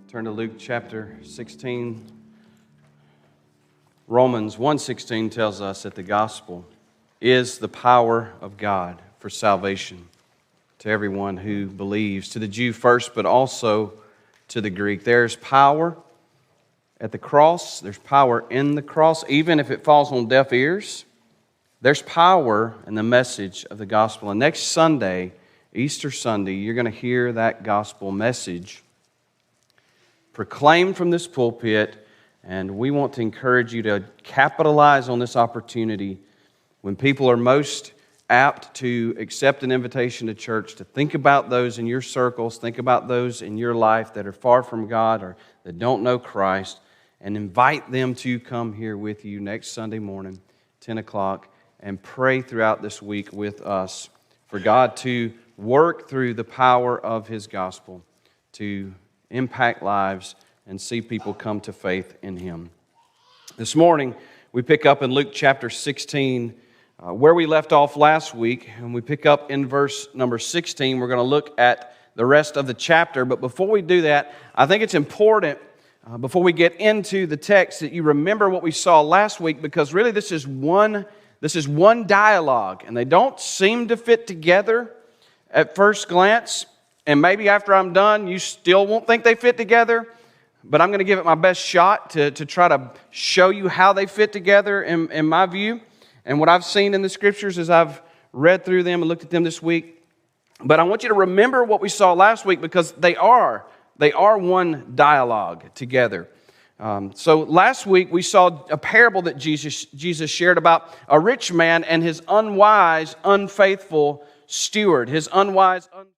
Turn to Luke chapter 16. Romans 1:16 tells us that the gospel is the power of God for salvation to everyone who believes, to the Jew first, but also to the Greek. There's power at the cross. There's power in the cross, even if it falls on deaf ears. There's power in the message of the gospel. And next Sunday, Easter Sunday, you're going to hear that gospel message proclaimed from this pulpit, and we want to encourage you to capitalize on this opportunity when people are most apt to accept an invitation to church, to think about those in your circles, think about those in your life that are far from God or that don't know Christ, and invite them to come here with you next Sunday morning, 10 o'clock, and pray throughout this week with us for God to work through the power of His gospel to impact lives and see people come to faith in Him. This morning, we pick up in Luke chapter 16, where we left off last week, and we pick up in verse number 16. We're going to look at the rest of the chapter, but before we do that, I think it's important, before we get into the text, that you remember what we saw last week, because really this is one dialogue, and they don't seem to fit together at first glance, and maybe after I'm done, you still won't think they fit together, but I'm going to give it my best shot to try to show you how they fit together in my view, and what I've seen in the Scriptures as I've read through them and looked at them this week. But I want you to remember what we saw last week, because they are one dialogue together. So last week we saw a parable that Jesus shared about a rich man and his unwise, unfaithful steward, his unwise, unfaithful